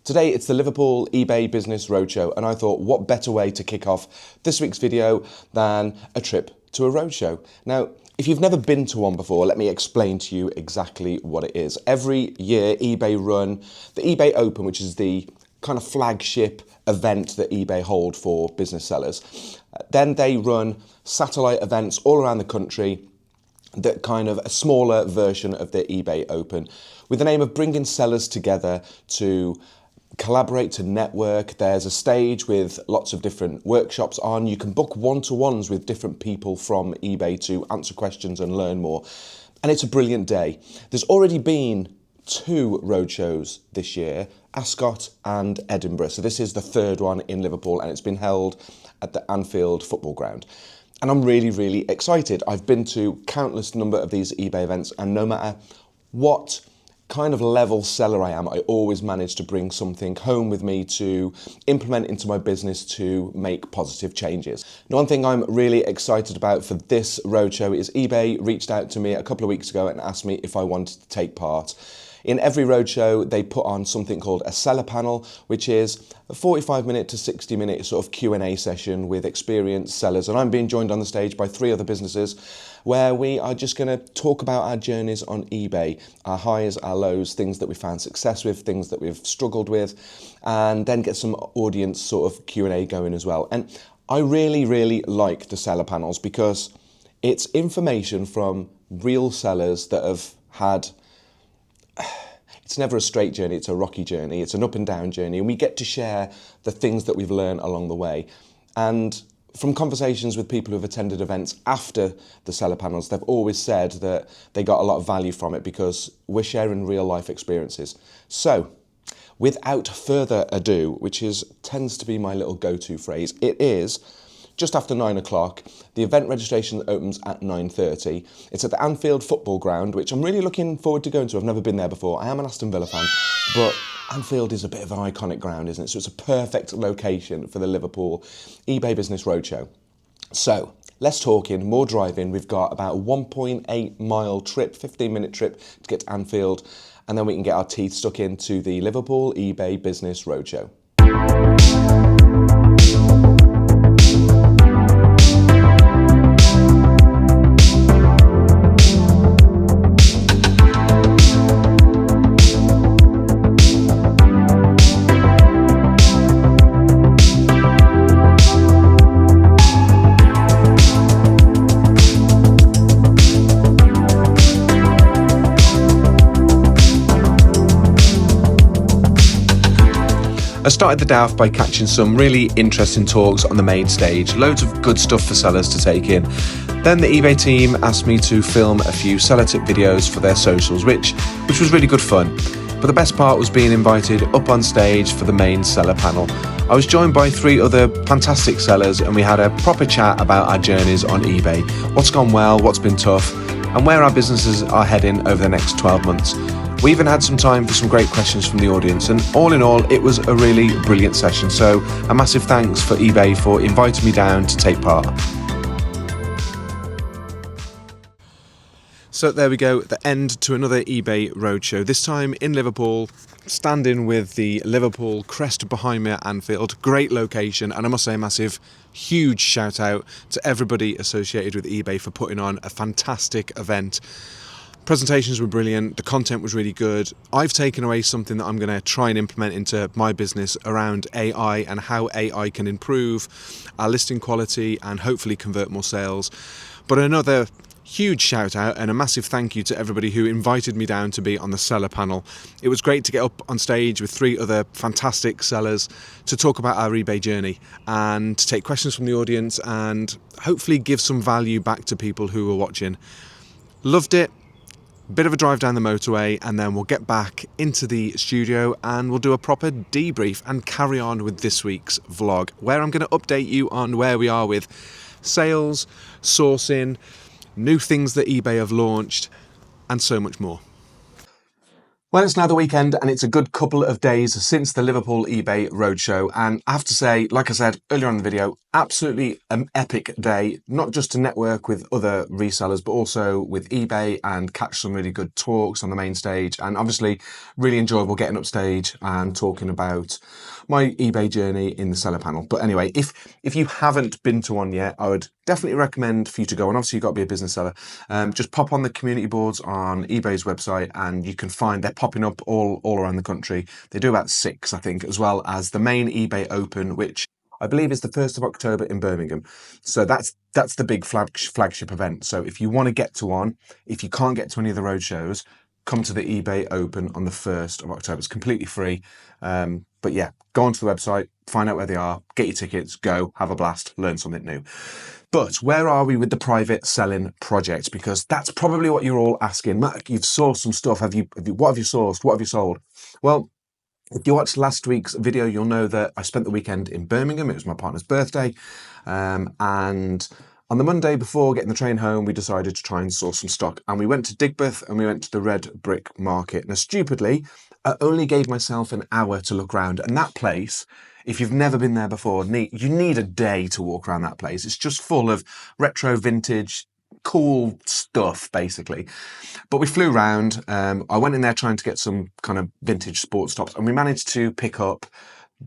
Today it's the Liverpool eBay Business Roadshow, and I thought what better way to kick off this week's video than a trip to a roadshow. Now, if you've never been to one before, let me explain to you exactly what it is. Every year eBay run the eBay Open, which is the kind of flagship event that eBay hold for business sellers. Then they run satellite events all around the country, that kind of a smaller version of the eBay Open, with the aim of bringing sellers together to collaborate, to network. There's a stage with lots of different workshops on. You can book one-to-ones with different people from eBay to answer questions and learn more. And it's a brilliant day. There's already been 2 roadshows this year, Ascot and Edinburgh. So this is the 3rd one in Liverpool, and it's been held at the Anfield football ground. And I'm really, really excited. I've been to countless number of these eBay events, and no matter what kind of level seller I am, I always manage to bring something home with me to implement into my business to make positive changes. Now, one thing I'm really excited about for this roadshow is eBay reached out to me a couple of weeks ago and asked me if I wanted to take part. In every roadshow, they put on something called a seller panel, which is a 45-minute to 60-minute sort of Q&A session with experienced sellers. And I'm being joined on the stage by 3 other businesses where we are just going to talk about our journeys on eBay, our highs, our lows, things that we found success with, things that we've struggled with, and then get some audience sort of Q&A going as well. And I really, really like the seller panels because it's information from real sellers that have had... It's never a straight journey, it's a rocky journey, it's an up and down journey, and we get to share the things that we've learned along the way. And from conversations with people who've attended events after the seller panels, they've always said that they got a lot of value from it because we're sharing real life experiences. So, without further ado, which tends to be my little go-to phrase, it is just after 9 o'clock. The event registration opens at 9:30. It's at the Anfield football ground, which I'm really looking forward to going to. I've never been there before. I am an Aston Villa fan, but Anfield is a bit of an iconic ground, isn't it? So it's a perfect location for the Liverpool eBay Business Roadshow. So, less talking, more driving. We've got about a 1.8 mile trip, 15-minute trip to get to Anfield, and then we can get our teeth stuck into the Liverpool eBay Business Roadshow. I started the day off by catching some really interesting talks on the main stage, loads of good stuff for sellers to take in. Then the eBay team asked me to film a few seller tip videos for their socials, which was really good fun. But the best part was being invited up on stage for the main seller panel. I was joined by 3 other fantastic sellers, and we had a proper chat about our journeys on eBay, what's gone well, what's been tough, and where our businesses are heading over the next 12 months. We even had some time for some great questions from the audience, and all in all, it was a really brilliant session. So a massive thanks for eBay for inviting me down to take part. So there we go, the end to another eBay Roadshow, this time in Liverpool, standing with the Liverpool crest behind me at Anfield. Great location, and I must say a massive, huge shout out to everybody associated with eBay for putting on a fantastic event. Presentations were brilliant, the content was really good. I've taken away something that I'm going to try and implement into my business around AI and how AI can improve our listing quality and hopefully convert more sales. But another huge shout out and a massive thank you to everybody who invited me down to be on the seller panel. It was great to get up on stage with 3 other fantastic sellers to talk about our eBay journey and to take questions from the audience and hopefully give some value back to people who were watching. Loved it. Bit of a drive down the motorway, and then we'll get back into the studio and we'll do a proper debrief and carry on with this week's vlog, where I'm going to update you on where we are with sales, sourcing, new things that eBay have launched, and so much more. Well, it's now the weekend and it's a good couple of days since the Liverpool eBay Roadshow, and I have to say, like I said earlier on in the video, Absolutely an epic day, not just to network with other resellers, but also with eBay and catch some really good talks on the main stage. And obviously really enjoyable getting up stage and talking about my eBay journey in the seller panel. But anyway, if you haven't been to one yet, I would definitely recommend for you to go. And obviously you've got to be a business seller. Just pop on the community boards on eBay's website and you can find they're popping up all around the country. They do about 6, I think, as well as the main eBay Open, which I believe it's the 1st of October in Birmingham. So that's the big flagship event. So if you want to get to one, if you can't get to any of the road shows, come to the eBay Open on the 1st of October. It's completely free. But yeah, go onto the website, find out where they are, get your tickets, go, have a blast, learn something new. But where are we with the private selling project? Because that's probably what you're all asking. Matt, you've sourced some stuff. What have you sourced? What have you sold? Well, if you watched last week's video, you'll know that I spent the weekend in Birmingham. It was my partner's birthday. And on the Monday before getting the train home, we decided to try and source some stock. And we went to Digbeth and we went to the Red Brick Market. Now, stupidly, I only gave myself an hour to look around. And that place, if you've never been there before, you need a day to walk around that place. It's just full of retro, vintage, cool stuff, basically. But we flew around. I went in there trying to get some kind of vintage sports tops, and we managed to pick up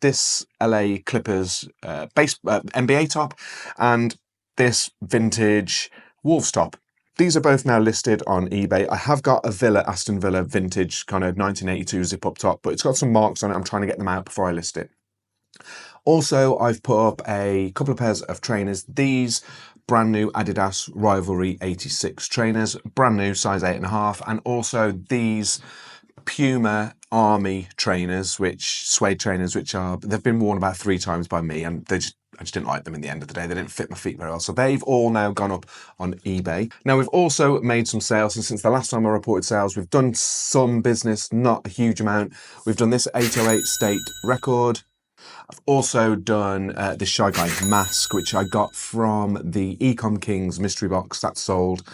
this LA Clippers NBA top and this vintage Wolves top. These are both now listed on eBay. I have got a Aston Villa vintage kind of 1982 zip-up top, but it's got some marks on it. I'm trying to get them out before I list it. Also, I've put up a couple of pairs of trainers. These brand new Adidas Rivalry 86 trainers, brand new, size 8.5, and also these Puma Army trainers, suede trainers, they've been worn about 3 times by me, and I just didn't like them in the end of the day. They didn't fit my feet very well. So they've all now gone up on eBay. Now, we've also made some sales, and since the last time I reported sales, we've done some business, not a huge amount. We've done this 808 State record. I've also done this Shy Guy mask, which I got from the Ecom Kings mystery box. That's sold.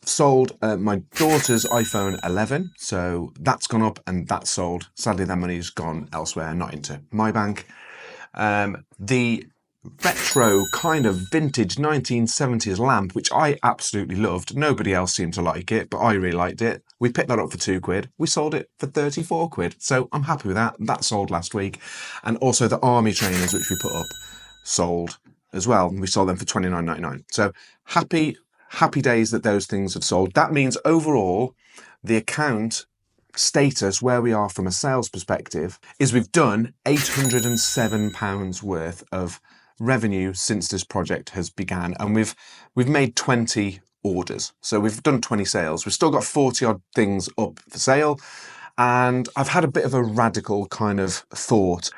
Sold my daughter's iPhone 11, so that's gone up and that's sold. Sadly, that money's gone elsewhere, not into my bank. The retro kind of vintage 1970s lamp, which I absolutely loved. Nobody else seemed to like it, but I really liked it. We picked that up for £2. We sold it for £34. So I'm happy with that. That sold last week. And also the army trainers, which we put up, sold as well. We sold them for £29.99. So happy days that those things have sold. That means overall, the account status where we are from a sales perspective is we've done £807 worth of revenue since this project has began, and we've made 20 orders. So we've done 20 sales. We've still got 40 odd things up for sale, and I've had a bit of a radical kind of thought.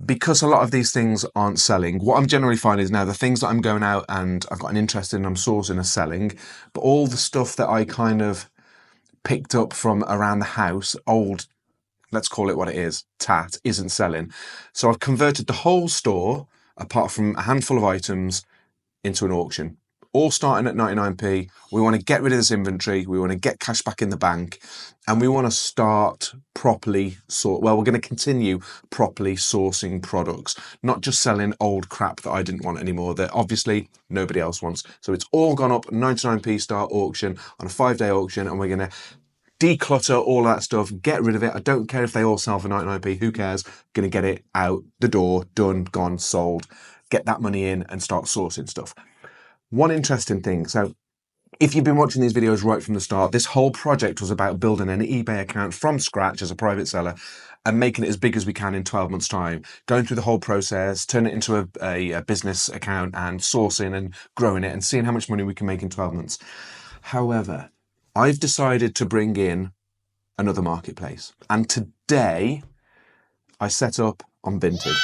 Because a lot of these things aren't selling, what I'm generally finding is now the things that I'm going out and I've got an interest in, I'm sourcing, are selling, but all the stuff that I kind of picked up from around the house, old, let's call it what it is, tat, isn't selling. So I've converted the whole store, apart from a handful of items, into an auction. All starting at 99p. We want to get rid of this inventory. We want to get cash back in the bank. And we want to start properly we're going to continue properly sourcing products, not just selling old crap that I didn't want anymore, that obviously nobody else wants. So it's all gone up 99p start auction on a 5-day auction, and we're going to declutter all that stuff, get rid of it. I don't care if they all sell for 99p, who cares? Going to get it out the door, done, gone, sold, get that money in and start sourcing stuff. One interesting thing, so if you've been watching these videos right from the start, this whole project was about building an eBay account from scratch as a private seller and making it as big as we can in 12 months' time, going through the whole process, turning it into a business account and sourcing and growing it and seeing how much money we can make in 12 months. However, I've decided to bring in another marketplace. And today I set up on Vinted.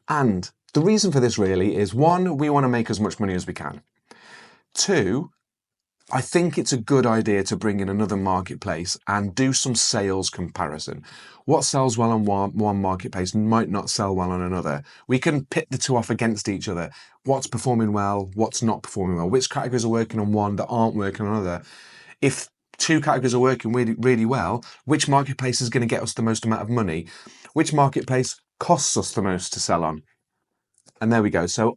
And the reason for this really is, 1, we want to make as much money as we can. 2, I think it's a good idea to bring in another marketplace and do some sales comparison. What sells well on one marketplace might not sell well on another. We can pit the two off against each other. What's performing well, what's not performing well, which categories are working on one that aren't working on another. If 2 categories are working really, really well, which marketplace is going to get us the most amount of money? Which marketplace costs us the most to sell on. And there we go. So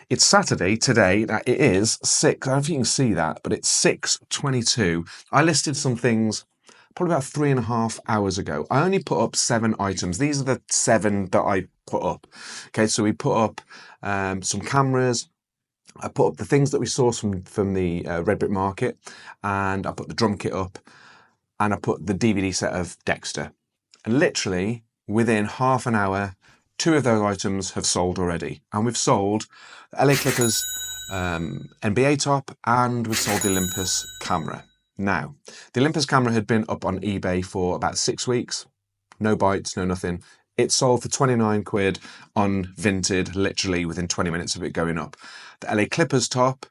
it's Saturday today. Now it is 6. I don't know if you can see that, but it's 6:22. I listed some things probably about 3.5 hours ago. I only put up 7 items. These are the 7 that I put up. Okay, so we put up some cameras. I put up the things that we sourced from the Red Brick Market, and I put the drum kit up, and I put the DVD set of Dexter. And literally within half an hour, 2 of those items have sold already. And we've sold the LA Clippers NBA top, and we've sold the Olympus camera. Now, the Olympus camera had been up on eBay for about 6 weeks. No bites, no nothing. It sold for 29 quid on Vinted, literally within 20 minutes of it going up. The LA Clippers top,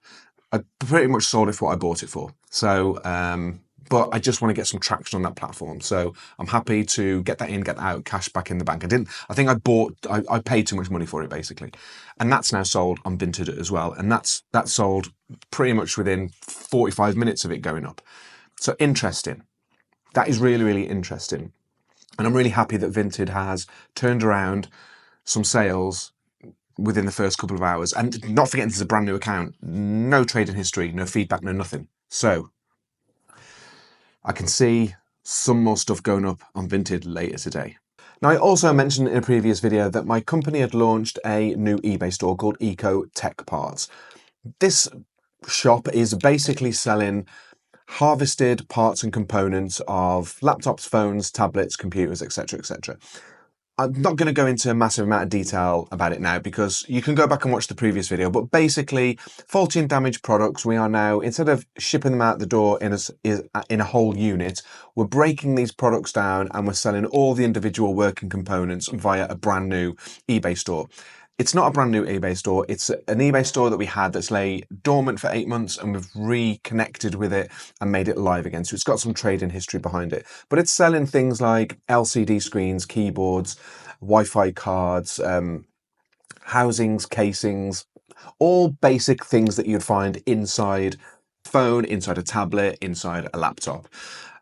I pretty much sold it for what I bought it for. So, but I just want to get some traction on that platform. So I'm happy to get that in, get that out, cash back in the bank. I think I paid too much money for it basically. And that's now sold on Vinted as well. And that's sold pretty much within 45 minutes of it going up. So interesting. That is really, really interesting. And I'm really happy that Vinted has turned around some sales within the first couple of hours. And not forgetting this is a brand new account, no trading history, no feedback, no nothing. So I can see some more stuff going up on Vinted later today. Now, I also mentioned in a previous video that my company had launched a new eBay store called Eco Tech Parts. This shop is basically selling harvested parts and components of laptops, phones, tablets, computers, etc., etc. I'm not going to go into a massive amount of detail about it now because you can go back and watch the previous video, but basically faulty and damaged products, we are now, instead of shipping them out the door in a whole unit, we're breaking these products down and we're selling all the individual working components via a brand new eBay store. It's not a brand new eBay store. It's an eBay store that we had that's lay dormant for 8 months, and we've reconnected with it and made it live again. So it's got some trading history behind it. But it's selling things like LCD screens, keyboards, Wi-Fi cards, housings, casings, all basic things that you'd find inside a phone, inside a tablet, inside a laptop.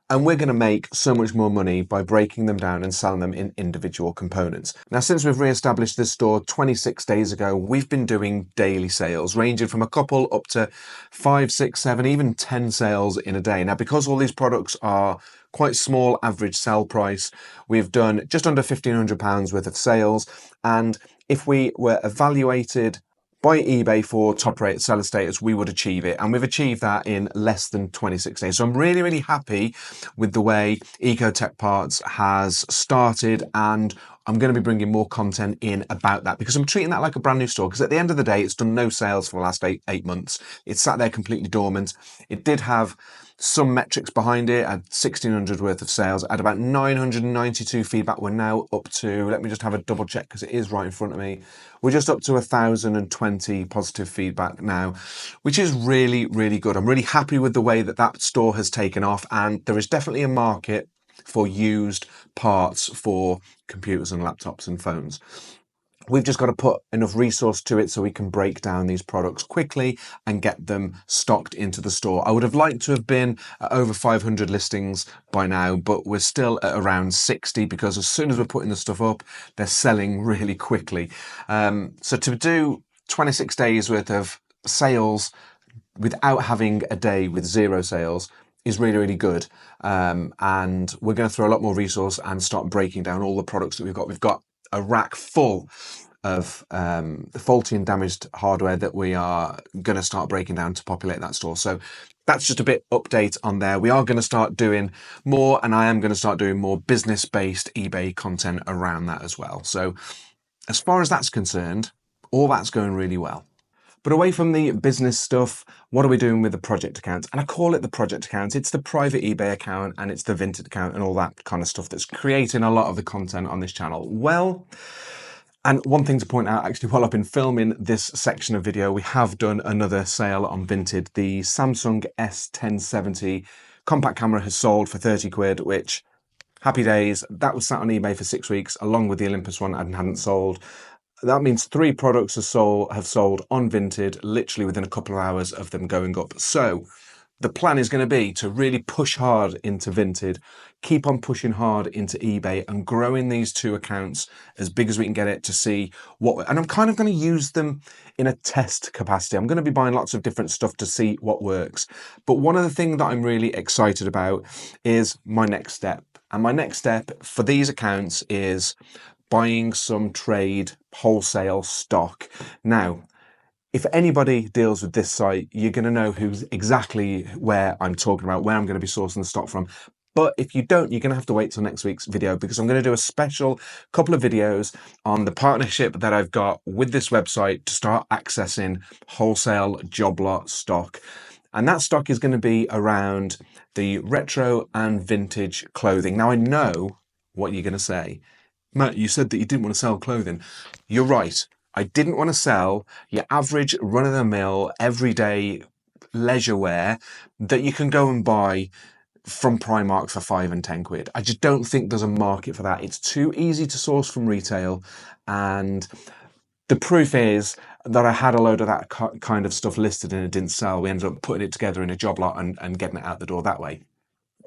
And we're going to make so much more money by breaking them down and selling them in individual components. Now, since we've re-established this store 26 days ago, we've been doing daily sales, ranging from a couple up to 5, 6, 7, even 10 sales in a day. Now, because all these products are quite small average sell price, we've done just under £1,500 worth of sales. And if we were evaluated by eBay for top rate seller status, we would achieve it. And we've achieved that in less than 26 days. So I'm really, really happy with the way Eco Tech Parts has started, and I'm going to be bringing more content in about that because I'm treating that like a brand new store, because at the end of the day, it's done no sales for the last eight months. It's sat there completely dormant. It did have some metrics behind it, at 1,600 worth of sales, at about 992 feedback. We're now up to, let me just have a double check because it is right in front of me. We're just up to 1,020 positive feedback now, which is really, really good. I'm really happy with the way that that store has taken off, and there is definitely a market for used parts for computers and laptops and phones. We've just got to put enough resource to it so we can break down these products quickly and get them stocked into the store. I would have liked to have been at over 500 listings by now, but we're still at around 60 because as soon as we're putting the stuff up, they're selling really quickly. So to do 26 days worth of sales without having a day with 0 sales is really, really good. And we're going to throw a lot more resource and start breaking down all the products that we've got. We've got a rack full of faulty and damaged hardware that we are going to start breaking down to populate that store. So that's just a bit update on there. We are going to start doing more, and I am going to start doing more business-based eBay content around that as well. So as far as that's concerned, all that's going really well. But away from the business stuff, what are we doing with the project account? And I call it the project account. It's the private eBay account and it's the Vinted account and all that kind of stuff that's creating a lot of the content on this channel. Well, and one thing to point out, actually, while I've been filming this section of video, we have done another sale on Vinted. The Samsung S1070 compact camera has sold for 30 quid, which, happy days. That was sat on eBay for 6 weeks, along with the Olympus one and hadn't sold. That means 3 products have sold on Vinted, literally within a couple of hours of them going up. So the plan is going to be to really push hard into Vinted, keep on pushing hard into eBay and growing these two accounts as big as we can get it to see what, and I'm kind of going to use them in a test capacity. I'm going to be buying lots of different stuff to see what works. But one of the things that I'm really excited about is my next step. And my next step for these accounts is buying some trade wholesale stock. Now, if anybody deals with this site, you're going to know who's exactly where I'm talking about, where I'm going to be sourcing the stock from. But if you don't, you're going to have to wait till next week's video, because I'm going to do a special couple of videos on the partnership that I've got with this website to start accessing wholesale job lot stock. And that stock is going to be around the retro and vintage clothing. Now, I know what you're going to say. Matt, you said that you didn't want to sell clothing. You're right. I didn't want to sell your average run-of-the-mill, everyday leisure wear that you can go and buy from Primark for 5 and 10 quid. I just don't think there's a market for that. It's too easy to source from retail. And the proof is that I had a load of that kind of stuff listed and it didn't sell. We ended up putting it together in a job lot and getting it out the door that way.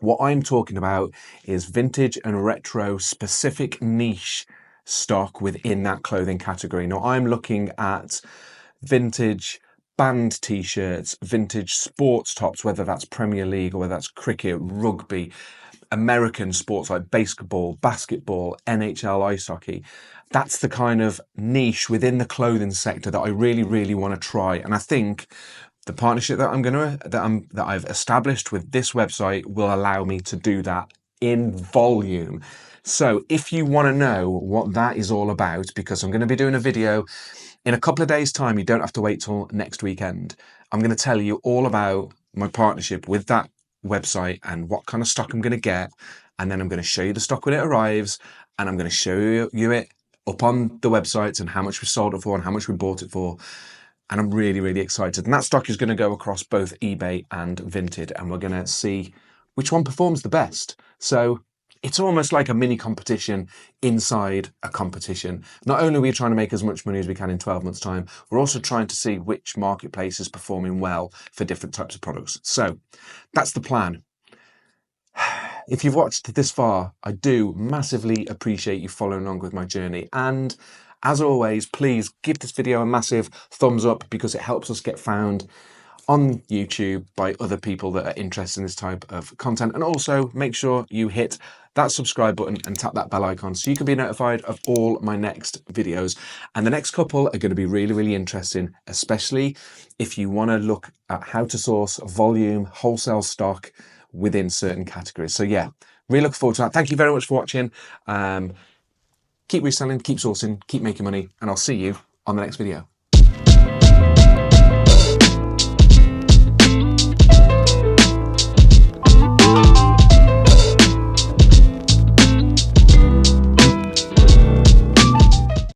What I'm talking about is vintage and retro specific niche stock within that clothing category. Now, I'm looking at vintage band t-shirts, vintage sports tops, whether that's Premier League or whether that's cricket, rugby, American sports like basketball, NHL, ice hockey. That's the kind of niche within the clothing sector that I really, really want to try. And I think the partnership that I've established with this website will allow me to do that in volume. So if you want to know what that is all about, because I'm going to be doing a video in a couple of days' time, you don't have to wait till next weekend. I'm going to tell you all about my partnership with that website and what kind of stock I'm going to get. And then I'm going to show you the stock when it arrives, and I'm going to show you it up on the websites and how much we sold it for and how much we bought it for. And I'm really, really excited. And that stock is going to go across both eBay and Vinted, and we're going to see which one performs the best. So it's almost like a mini competition inside a competition. Not only are we trying to make as much money as we can in 12 months' time, we're also trying to see which marketplace is performing well for different types of products. So that's the plan. If you've watched this far, I do massively appreciate you following along with my journey. And as always, please give this video a massive thumbs up, because it helps us get found on YouTube by other people that are interested in this type of content. And also make sure you hit that subscribe button and tap that bell icon so you can be notified of all my next videos. And the next couple are going to be really, really interesting, especially if you want to look at how to source volume wholesale stock within certain categories. So yeah, really looking forward to that. Thank you very much for watching. Keep reselling, keep sourcing, keep making money, and I'll see you on the next video.